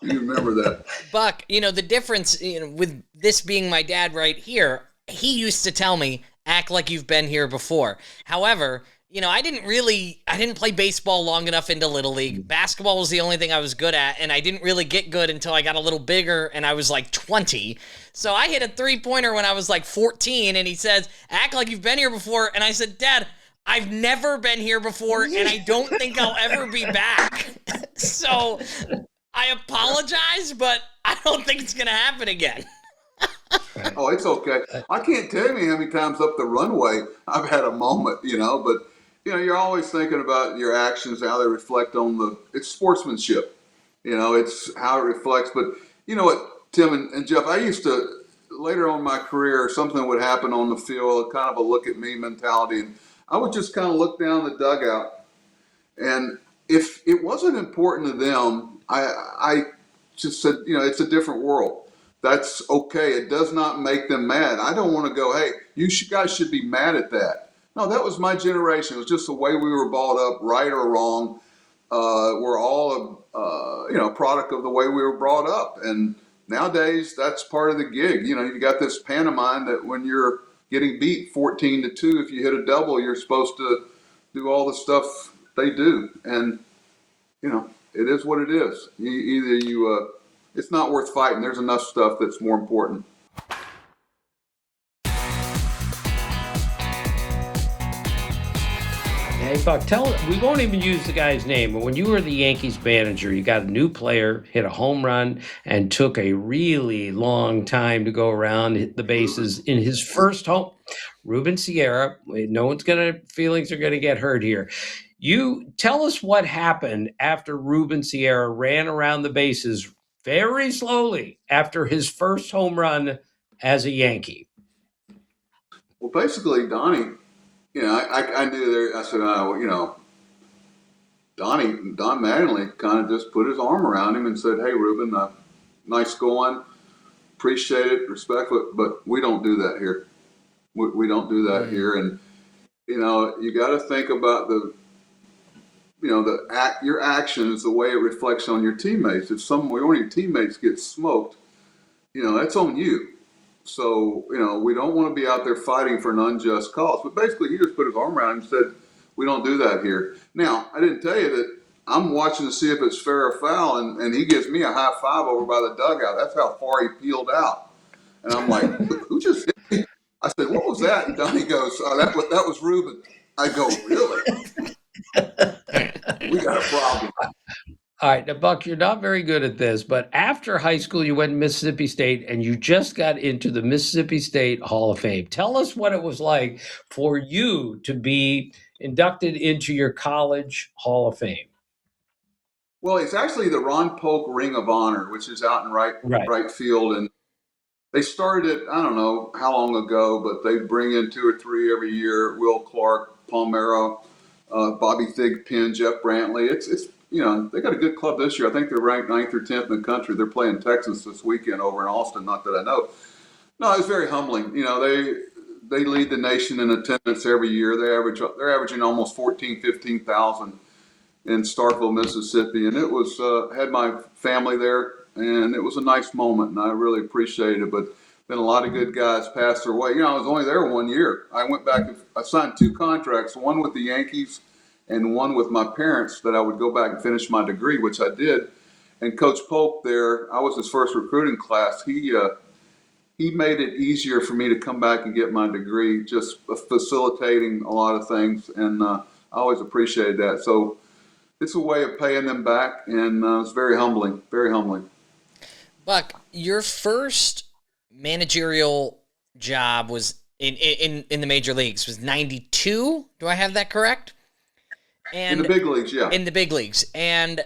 You remember that. Buck, the difference with this being my dad right here, he used to tell me, act like you've been here before. However, I didn't play baseball long enough into Little League. Basketball was the only thing I was good at, and I didn't really get good until I got a little bigger, and I was like 20. So I hit a three-pointer when I was like 14, and he says, act like you've been here before. And I said, Dad, I've never been here before, and I don't think I'll ever be back. So I apologize, but I don't think it's going to happen again. Oh, it's okay. I can't tell you how many times up the runway I've had a moment, but you're always thinking about your actions, how they reflect on it's sportsmanship. It's how it reflects. But you know what, Tim and Jeff, I used to, later on in my career, something would happen on the field, kind of a look at me mentality, and I would just kind of look down the dugout, and if it wasn't important to them, I just said, it's a different world. That's okay. It does not make them mad. I don't want to go, hey, guys should be mad at that. No, that was my generation. It was just the way we were brought up, right or wrong. We're all a product of the way we were brought up. And nowadays, that's part of the gig. You got this pantomime that when you're getting beat 14-2, if you hit a double, you're supposed to do all the stuff they do. And, it is what it is. It's not worth fighting. There's enough stuff that's more important. Hey, Buck, we won't even use the guy's name, but when you were the Yankees manager, you got a new player, hit a home run, and took a really long time to go around, hit the bases in his first home. Ruben Sierra, no one's feelings are going to get hurt here. You tell us what happened after Ruben Sierra ran around the bases very slowly after his first home run as a Yankee. Well, basically, Donnie, I knew there. I said, Don Mattingly kind of just put his arm around him and said, hey, Ruben, nice going, appreciate it, respect it, but we don't do that here. We don't do that here. And, you got to think about your actions, the way it reflects on your teammates. If one of your teammates gets smoked, that's on you. So, we don't want to be out there fighting for an unjust cause. But basically, he just put his arm around him and said, we don't do that here. Now, I didn't tell you that I'm watching to see if it's fair or foul, and he gives me a high five over by the dugout. That's how far he peeled out. And I'm like, who just hit me? I said, what was that? And Donnie goes, that was Ruben. I go, really? We got a problem. All right, now, Buck, you're not very good at this, but after high school, you went to Mississippi State, and you just got into the Mississippi State Hall of Fame. Tell us what it was like for you to be inducted into your college Hall of Fame. Well, it's actually the Ron Polk Ring of Honor, which is out in right field, and they started it, I don't know how long ago, but they bring in 2 or 3 every year. Will Clark, Palmero, Bobby Thigpen, Jeff Brantley. It's they got a good club this year. I think they're ranked 9th or 10th in the country. They're playing Texas this weekend over in Austin. Not that I know. No, it's very humbling. They lead the nation in attendance every year. They're averaging almost 15,000 in Starkville, Mississippi, and it was had my family there, and it was a nice moment, and I really appreciated it. But then a lot of good guys passed their way. I was only there 1 year. I went back. I signed 2 contracts, one with the Yankees and one with my parents, that I would go back and finish my degree, which I did. And Coach Polk there, I was his first recruiting class. He made it easier for me to come back and get my degree, just facilitating a lot of things. And I always appreciated that. So it's a way of paying them back, and it's very humbling, very humbling. Buck, your first managerial job was in the major leagues was 92. Do I have that correct? And In the big leagues, yeah. in the big leagues. And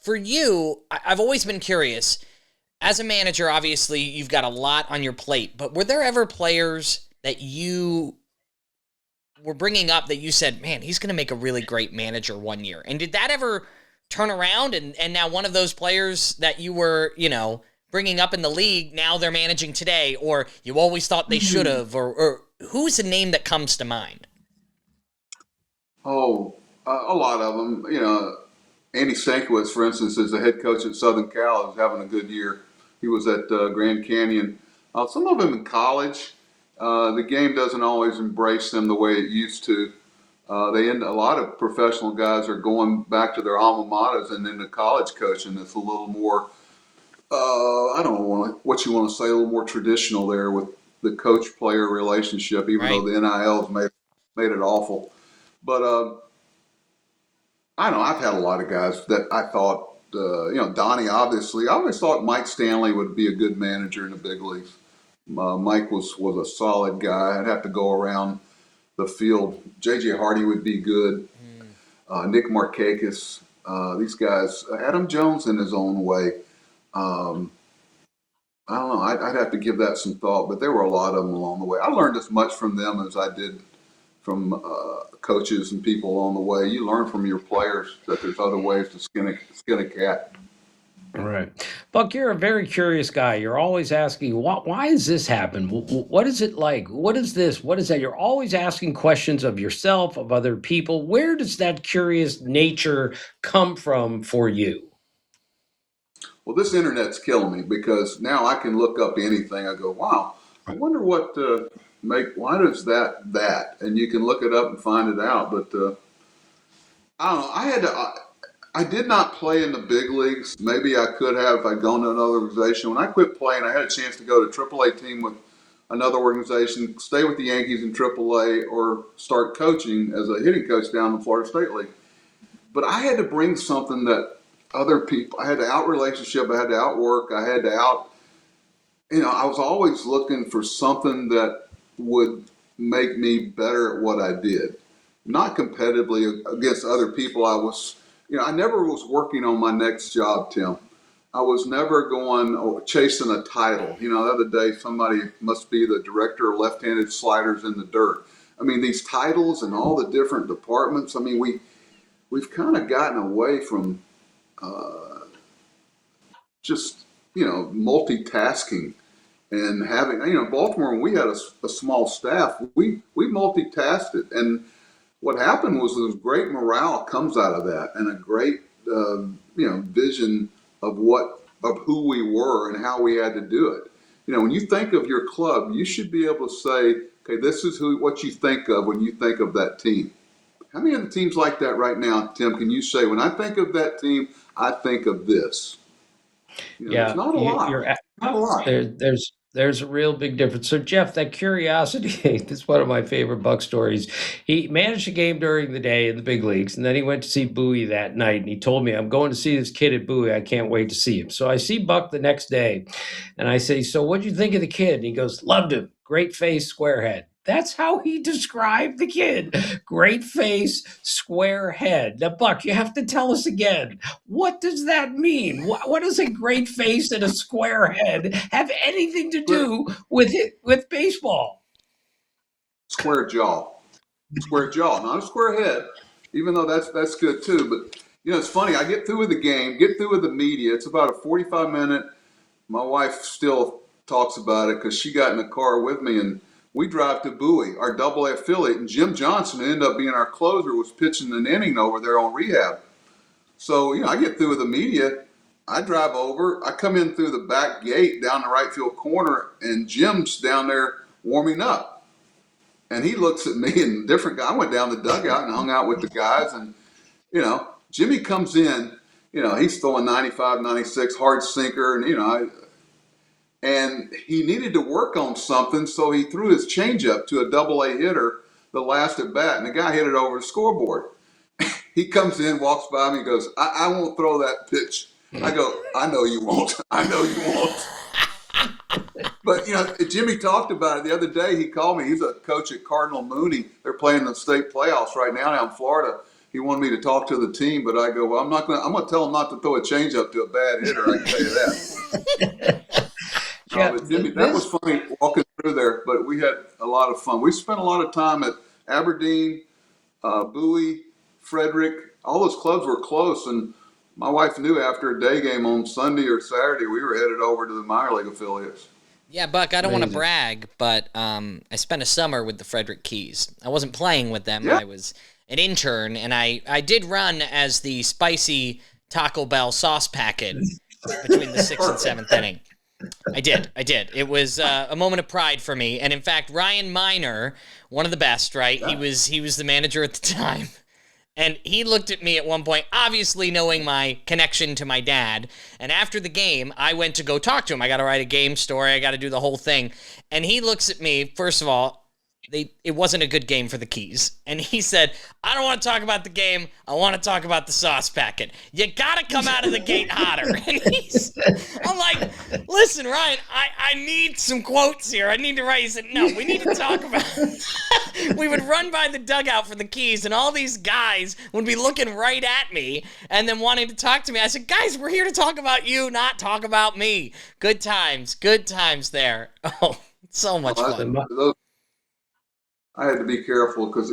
for you, I've always been curious. As a manager, obviously, you've got a lot on your plate, but were there ever players that you were bringing up that you said, man, he's going to make a really great manager one year? And did that ever turn around and now one of those players that you were, bringing up in the league, now they're managing today, or you always thought they should have, or who's the name that comes to mind? Oh, a lot of them. Andy Stankiewicz, for instance, is the head coach at Southern Cal, is having a good year. He was at Grand Canyon. Some of them in college. The game doesn't always embrace them the way it used to. A lot of professional guys are going back to their alma maters and into college coaching. It's a little more, I don't know what you want to say, a little more traditional there with the coach-player relationship, even Right. though the NILs made it awful. But I don't know. I've had a lot of guys that I thought, Donnie, obviously. I always thought Mike Stanley would be a good manager in the big leagues. Mike was a solid guy. I'd have to go around the field. J.J. Hardy would be good. Nick Markakis. These guys. Adam Jones in his own way. I don't know. I'd have to give that some thought, but there were a lot of them along the way. I learned as much from them as I did from coaches and people along the way. You learn from your players that there's other ways to skin a cat. Right. Buck, you're a very curious guy. You're always asking, why does this happen? What is it like? What is this? What is that? You're always asking questions of yourself, of other people. Where does that curious nature come from for you? Well, this internet's killing me because now I can look up anything. I go, wow, I wonder what why does that? And you can look it up and find it out. But I don't know. I did not play in the big leagues. Maybe I could have if I'd gone to another organization. When I quit playing, I had a chance to go to AAA team with another organization, stay with the Yankees in AAA, or start coaching as a hitting coach down in the Florida State League. But I had to bring something that other people, I had to out relationship, I had to outwork, I had to I was always looking for something that would make me better at what I did. Not competitively against other people. I never was working on my next job, Tim. I was never going chasing a title. The other day somebody must be the director of left-handed sliders in the dirt. I mean, these titles and all the different departments. I mean, we've kind of gotten away from just multitasking and having Baltimore. When we had a small staff, we multitasked it, and what happened was this great morale comes out of that, and a great vision of who we were and how we had to do it. When you think of your club, you should be able to say, okay, this is what you think of when you think of that team. How many other teams like that right now, Tim? Can you say, when I think of that team, I think of this? Yeah, There's not a lot. Not a lot. There's a real big difference. So Jeff, that curiosity, this is one of my favorite Buck stories. He managed a game during the day in the big leagues, and then he went to see Bowie that night, and he told me, I'm going to see this kid at Bowie. I can't wait to see him. So I see Buck the next day, and I say, so what'd you think of the kid? And he goes, loved him. Great face, square head. That's how he described the kid. Great face, square head. Now, Buck, you have to tell us again. What does that mean? What does a great face and a square head have anything to do with baseball? Square jaw, not a square head. Even though that's good too. But it's funny. I get through with the game, get through with the media. It's about a 45-minute. My wife still talks about it because she got in the car with me, and we drive to Bowie, our Double-A affiliate, and Jim Johnson, who ended up being our closer, was pitching an inning over there on rehab. So, I get through with the media. I drive over. I come in through the back gate down the right field corner, and Jim's down there warming up. And he looks at me, and different guy. I went down the dugout and hung out with the guys. And, Jimmy comes in. He's throwing 95, 96, hard sinker. And, and he needed to work on something, so he threw his changeup to a Double-A hitter the last at bat, and the guy hit it over the scoreboard. He comes in, walks by me, and goes, I won't throw that pitch. I go, I know you won't. I know you won't. But, Jimmy talked about it the other day. He called me. He's a coach at Cardinal Mooney. They're playing the state playoffs right now down in Florida. He wanted me to talk to the team, but I go, well, I'm going to tell him not to throw a changeup to a bad hitter. I can tell you that. But Jimmy, that was funny walking through there, but we had a lot of fun. We spent a lot of time at Aberdeen, Bowie, Frederick. All those clubs were close, and my wife knew after a day game on Sunday or Saturday, we were headed over to the minor league affiliates. Yeah, Buck, I don't want to brag, but I spent a summer with the Frederick Keys. I wasn't playing with them. Yeah. I was an intern, and I did run as the spicy Taco Bell sauce packet between the 6th and 7th inning. I did. It was a moment of pride for me. And in fact, Ryan Miner, one of the best, right? Yeah. He was the manager at the time. And he looked at me at one point, obviously knowing my connection to my dad. And after the game, I went to go talk to him. I got to write a game story. I got to do the whole thing. And he looks at me, first of all, it wasn't a good game for the Keys. And he said, I don't want to talk about the game. I want to talk about the sauce packet. You got to come out of the gate hotter. And I'm like, listen, Ryan, I need some quotes here. I need to write. He said, no, we need to talk about We would run by the dugout for the Keys, and all these guys would be looking right at me and then wanting to talk to me. I said, guys, we're here to talk about you, not talk about me. Good times there. Oh, so much fun. I had to be careful because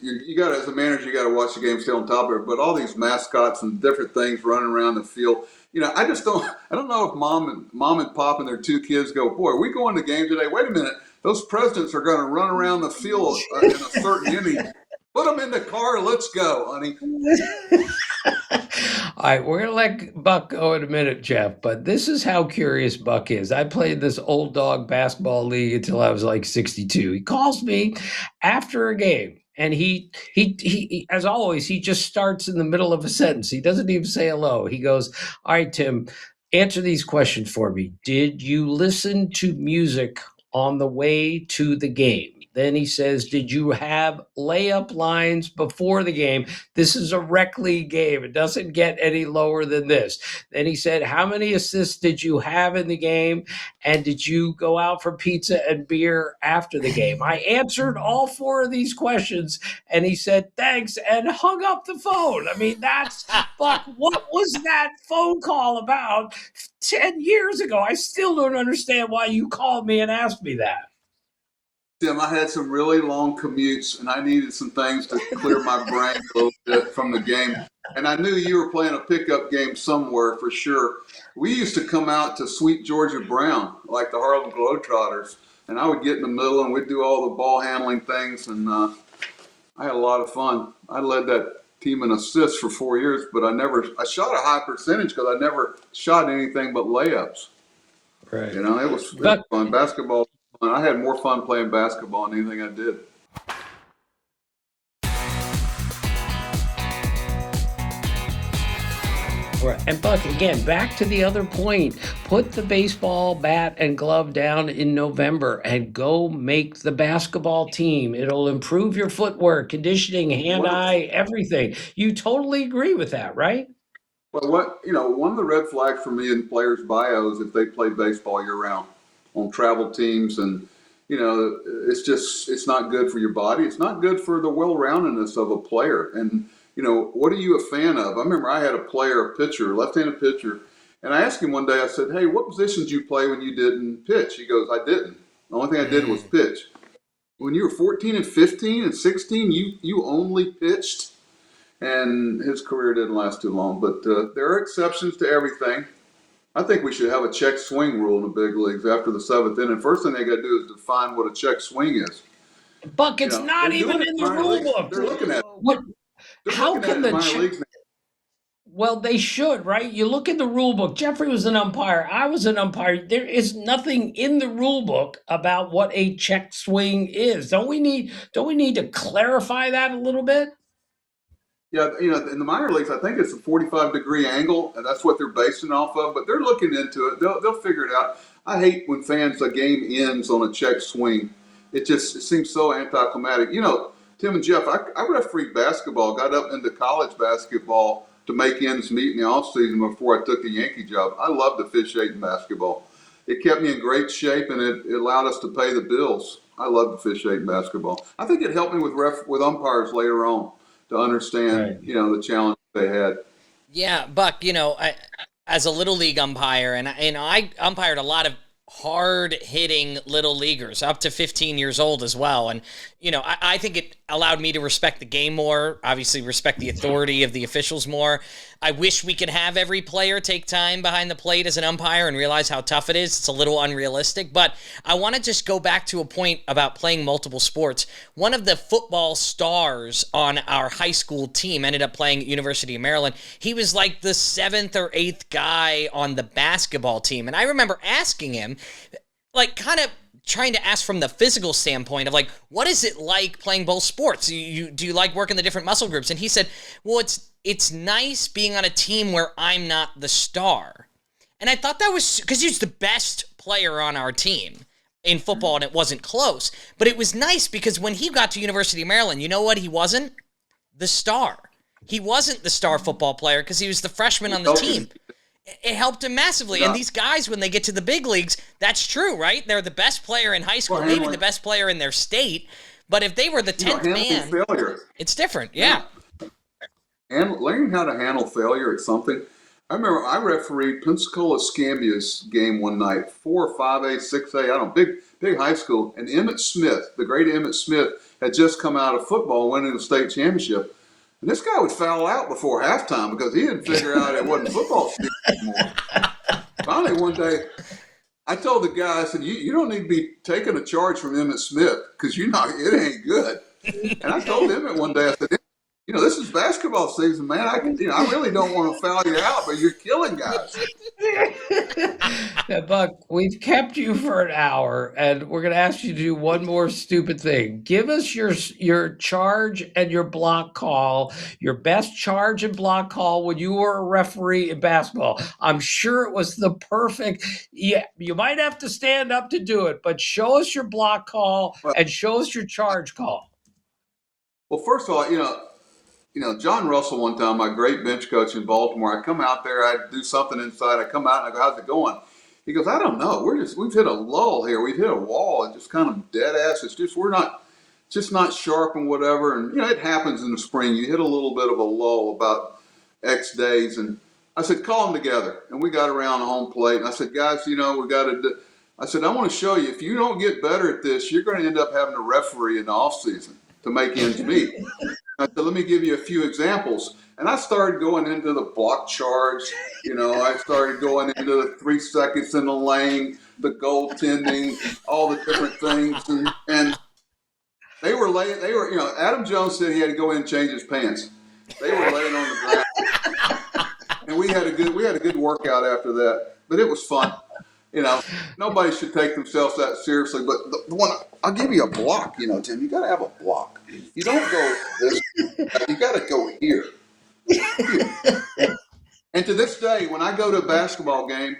you got as a manager, you got to watch the game, stay on top of it. But all these mascots and different things running around the field, I don't know if mom and pop and their two kids go, boy, are we going to the game today? Wait a minute, those presidents are going to run around the field in a certain inning. Put them in the car. Let's go, honey. All right, we're going to let Buck go in a minute, Jeff, but this is how curious Buck is. I played this old dog basketball league until I was like 62. He calls me after a game, and he as always, he just starts in the middle of a sentence. He doesn't even say hello. He goes, all right, Tim, answer these questions for me. Did you listen to music on the way to the game? Then he says, did you have layup lines before the game? This is a rec league game. It doesn't get any lower than this. Then he said, how many assists did you have in the game? And did you go out for pizza and beer after the game? I answered all 4 of these questions, and he said, thanks, and hung up the phone. I mean, that's, Buck, what was that phone call about 10 years ago? I still don't understand why you called me and asked me that. Tim, I had some really long commutes, and I needed some things to clear my brain a little bit from the game. And I knew you were playing a pickup game somewhere for sure. We used to come out to Sweet Georgia Brown, like the Harlem Globetrotters, and I would get in the middle, and we'd do all the ball handling things, and I had a lot of fun. I led that team in assists for 4 years, but I shot a high percentage because I never shot anything but layups. Right. It was fun. Basketball. I had more fun playing basketball than anything I did. Right. And Buck, again, back to the other point, put the baseball bat and glove down in November and go make the basketball team. It'll improve your footwork, conditioning, hand-eye, everything. You totally agree with that, right? Well, one of the red flags for me in players' bios if they play baseball year-round on travel teams, and it's not good for your body. It's not good for the well-roundedness of a player. And what are you a fan of? I remember I had a pitcher, left-handed pitcher, and I asked him one day. I said, "Hey, what position did you play when you didn't pitch?" He goes, "I didn't. The only thing I did was pitch." When you were 14 and 15 and 16, you only pitched, and his career didn't last too long. But there are exceptions to everything. I think we should have a check swing rule in the big leagues after the 7th inning. First thing they got to do is define what a check swing is. Buck, it's not even in the rule book. They're looking at what? How can the leagues? Well, they should, right? You look at the rule book. Jeffrey was an umpire. I was an umpire. There is nothing in the rule book about what a check swing is. Don't we need to clarify that a little bit? Yeah, in the minor leagues, I think it's a 45-degree angle, and that's what they're basing off of. But they're looking into it. They'll figure it out. I hate when a game ends on a check swing. it seems so anticlimactic. Tim and Jeff, I refereed basketball, got up into college basketball to make ends meet in the off season before I took the Yankee job. I loved officiating basketball. It kept me in great shape, and it allowed us to pay the bills. I loved officiating basketball. I think it helped me with umpires later on to understand, the challenge they had. Yeah, Buck, as a little league umpire, and I umpired a lot of hard-hitting little leaguers up to 15 years old as well. And, I think it allowed me to respect the game more, obviously respect the authority of the officials more. I wish we could have every player take time behind the plate as an umpire and realize how tough it is. It's a little unrealistic, but I want to just go back to a point about playing multiple sports. One of the football stars on our high school team ended up playing at University of Maryland. He was like the 7th or 8th guy on the basketball team. And I remember asking him, kind of trying to ask from the physical standpoint of what is it like playing both sports? Do you like working the different muscle groups? And he said, well, it's nice being on a team where I'm not the star. And I thought that was because he's the best player on our team in football, and it wasn't close. But it was nice because when he got to University of Maryland, you know what? He wasn't the star. He wasn't the star football player because he was the freshman on the team. It helped him massively. And these guys, when they get to the big leagues, that's true, right? They're the best player in high school, maybe the best player in their state. But if they were the 10th man, failure. It's different. Yeah. And learning how to handle failure at something. I remember I refereed Pensacola Scambia's game one night, 4 or 5A, 6A, I don't know, big high school. And Emmitt Smith, the great Emmitt Smith, had just come out of football, winning the state championship. And this guy would foul out before halftime because he didn't figure out it wasn't football season anymore. Finally, one day, I told the guy, I said, you don't need to be taking a charge from Emmitt Smith because it ain't good. And I told Emmitt one day, I said, this is basketball season, man. I really don't want to foul you out, but you're killing guys. Now, Buck, we've kept you for an hour, and we're going to ask you to do one more stupid thing. Give us your charge and your block call, your best charge and block call when you were a referee in basketball. I'm sure it was the perfect. Yeah, you might have to stand up to do it, but show us your block call and show us your charge call. Well, first of all, John Russell one time, my great bench coach in Baltimore, I come out there, I do something inside, I come out and I go, how's it going? He goes, I don't know. We've hit a lull here. We've hit a wall and just kind of dead ass. It's just, we're not sharp and whatever. And, it happens in the spring. You hit a little bit of a lull about X days. And I said, call them together. And we got around the home plate. And I said, guys, we got to I said, I want to show you, if you don't get better at this, you're going to end up having a referee in the off season to make ends meet. I said, let me give you a few examples. And I started going into the block charge. I started going into the 3 seconds in the lane, the goaltending, all the different things. And they were Adam Jones said he had to go in and change his pants. They were laying on the ground. And we had a good workout after that. But it was fun. Nobody should take themselves that seriously. But the one, I'll give you a block, Tim. You got to have a block. You don't go this. You got to go here. And to this day, when I go to a basketball game,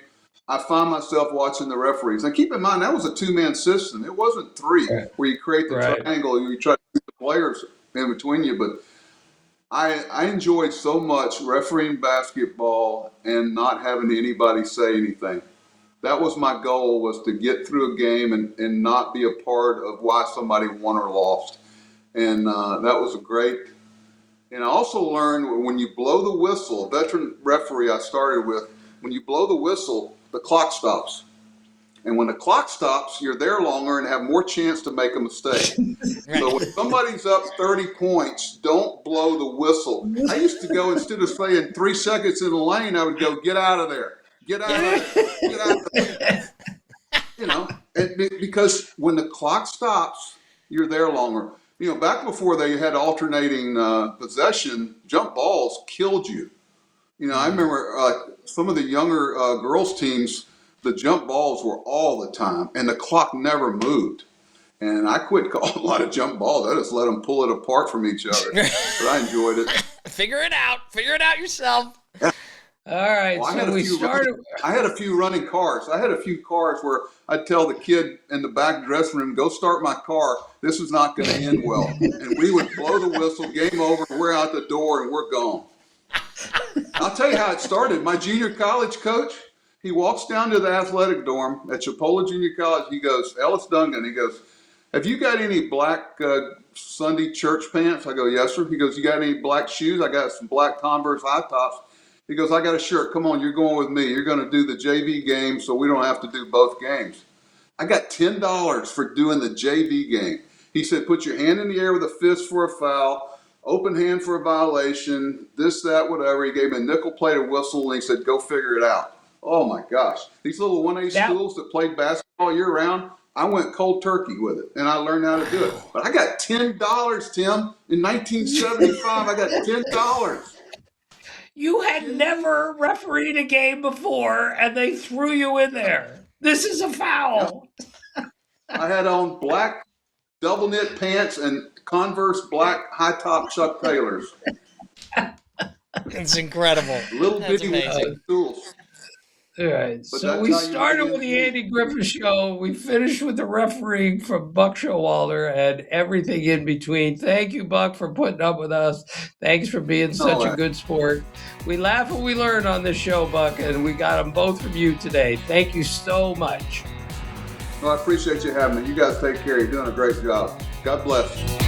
I find myself watching the referees. And keep in mind, that was a 2-man system. It wasn't 3 where you create the triangle, you try to keep the players in between you. But I enjoyed so much refereeing basketball and not having anybody say anything. That was my goal, was to get through a game and not be a part of why somebody won or lost. And that was a great. And I also learned when you blow the whistle, a veteran referee I started with, when you blow the whistle, the clock stops. And when the clock stops, you're there longer and have more chance to make a mistake. So when somebody's up 30 points, don't blow the whistle. I used to go, instead of saying 3 seconds in the lane, I would go, get out of there. Get out of there. Get out of there. Because when the clock stops, you're there longer. Back before they had alternating possession, jump balls killed you. I remember some of the younger girls' teams, the jump balls were all the time, and the clock never moved. And I quit calling a lot of jump balls. I just let them pull it apart from each other. But I enjoyed it. Figure it out. Figure it out yourself. All right, Well, so we started. I had a few running cars. I had a few cars where I'd tell the kid in the back dressing room, "Go start my car. This is not going to end well." And we would blow the whistle, game over, we're out the door, and we're gone. I'll tell you how it started. My junior college coach, he walks down to the athletic dorm at Chipola Junior College. He goes, "Ellis Duncan," he goes, "Have you got any black Sunday church pants?" I go, "Yes, sir." He goes, "You got any black shoes?" I got some black Converse high tops. He goes, "I got a shirt. Come on, you're going with me. You're going to do the JV game so we don't have to do both games." I got $10 for doing the JV game. He said, "Put your hand in the air with a fist for a foul, open hand for a violation, this, that, whatever." He gave me a nickel-plated whistle, and he said, "Go figure it out." Oh, my gosh. These little 1A schools that played basketball year-round, I went cold turkey with it, and I learned how to do it. But I got $10, Tim. In 1975, I got $10. You had never refereed a game before, and they threw you in there. This is a foul. I had on black double knit pants and Converse black high top Chuck Taylors. It's incredible. Little That's bitty amazing. tools. All right, But so that's we how you started begin with the to- Andy Griffith Show. We finished with the refereeing from Buck Showalter and everything in between. Thank you, Buck, for putting up with us. Thanks for being such a good sport. We laugh and we learn on this show, Buck, and we got them both from you today. Thank you so much. Well, I appreciate you having me. You guys take care. You're doing a great job. God bless.